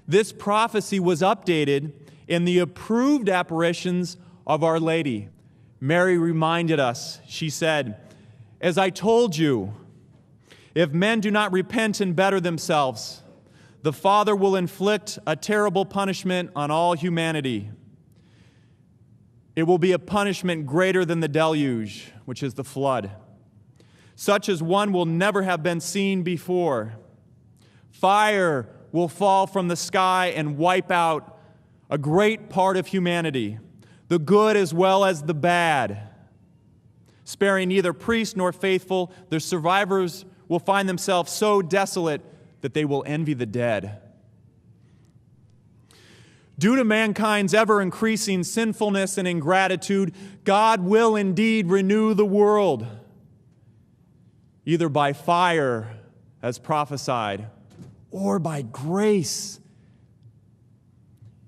This prophecy was updated in the approved apparitions of Our Lady. Mary reminded us, she said, "As I told you, if men do not repent and better themselves, the Father will inflict a terrible punishment on all humanity. It will be a punishment greater than the deluge, which is the flood. Such as one will never have been seen before. Fire will fall from the sky and wipe out a great part of humanity, the good as well as the bad. Sparing neither priest nor faithful, the survivors will find themselves so desolate that they will envy the dead. Due to mankind's ever-increasing sinfulness and ingratitude, God will indeed renew the world, either by fire, as prophesied, or by grace,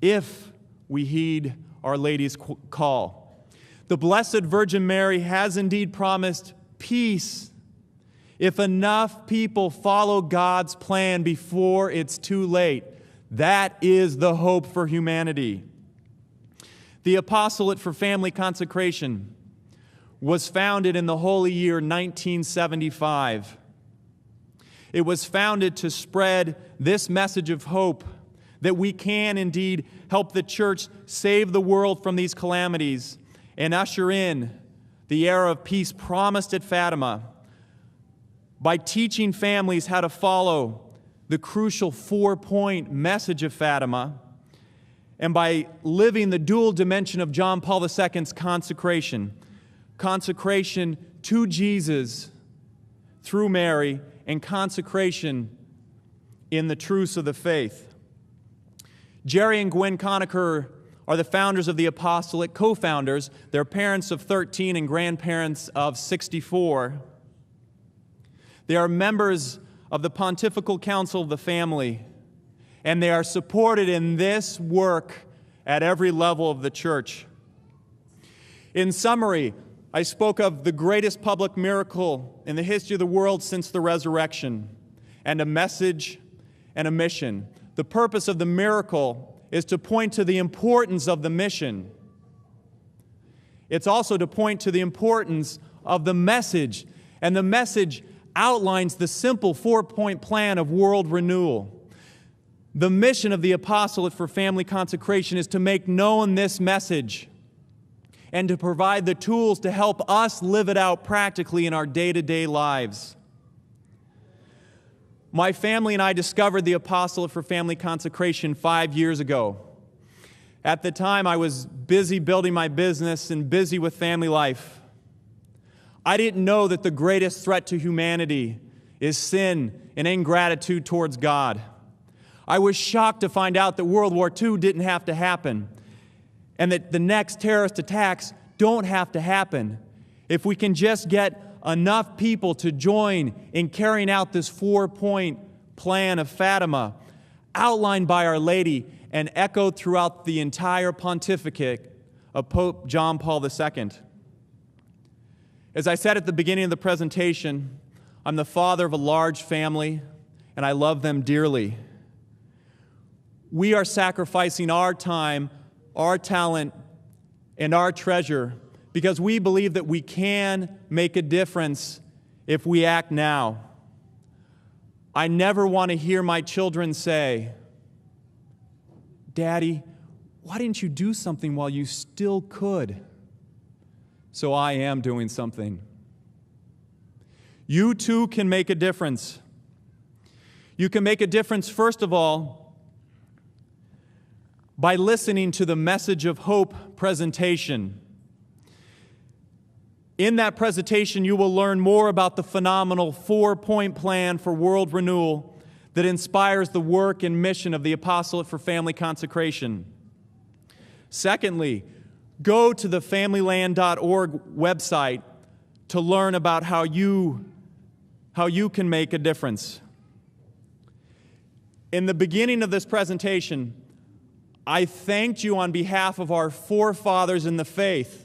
if we heed Our Lady's call. The Blessed Virgin Mary has indeed promised peace if enough people follow God's plan before it's too late. That is the hope for humanity. The Apostolate for Family Consecration was founded in the holy year 1975. It was founded to spread this message of hope that we can indeed help the church save the world from these calamities and usher in the era of peace promised at Fatima by teaching families how to follow the crucial 4-point message of Fatima, and by living the dual dimension of John Paul II's consecration. Consecration to Jesus through Mary, and consecration in the truths of the faith. Jerry and Gwen Conacher are the founders of the Apostolate, co-founders. They're parents of 13 and grandparents of 64. They are members of the Pontifical Council of the Family, and they are supported in this work at every level of the church. In summary, I spoke of the greatest public miracle in the history of the world since the resurrection, and a message and a mission. The purpose of the miracle is to point to the importance of the mission. It's also to point to the importance of the message, and the message outlines the simple 4-point plan of world renewal. The mission of the Apostolate for Family Consecration is to make known this message and to provide the tools to help us live it out practically in our day-to-day lives. My family and I discovered the Apostolate for Family Consecration 5 years ago. At the time, I was busy building my business and busy with family life. I didn't know that the greatest threat to humanity is sin and ingratitude towards God. I was shocked to find out that World War II didn't have to happen, and that the next terrorist attacks don't have to happen if we can just get enough people to join in carrying out this 4-point plan of Fatima, outlined by Our Lady and echoed throughout the entire pontificate of Pope John Paul II. As I said at the beginning of the presentation, I'm the father of a large family, and I love them dearly. We are sacrificing our time, our talent, and our treasure because we believe that we can make a difference if we act now. I never want to hear my children say, "Daddy, why didn't you do something while you still could?" So I am doing something. You too can make a difference. You can make a difference, first of all, by listening to the Message of Hope presentation. In that presentation, you will learn more about the phenomenal 4-point plan for world renewal that inspires the work and mission of the Apostolate for Family Consecration. Secondly, go to the Familyland.org website to learn about how you can make a difference. In the beginning of this presentation, I thanked you on behalf of our forefathers in the faith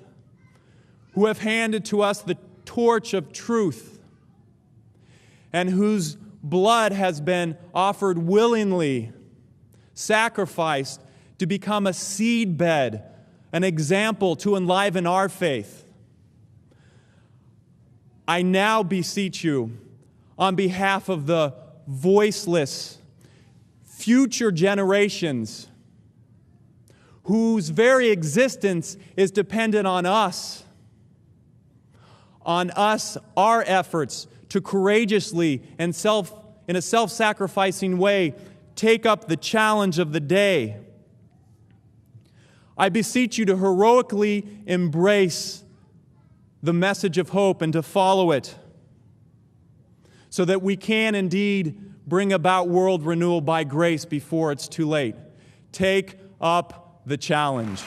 who have handed to us the torch of truth and whose blood has been offered willingly sacrificed to become a seedbed, an example to enliven our faith. I now beseech you, on behalf of the voiceless future generations whose very existence is dependent on us, our efforts to courageously and in a self-sacrificing way, take up the challenge of the day. I beseech you to heroically embrace the message of hope and to follow it, so that we can indeed bring about world renewal by grace before it's too late. Take up the challenge.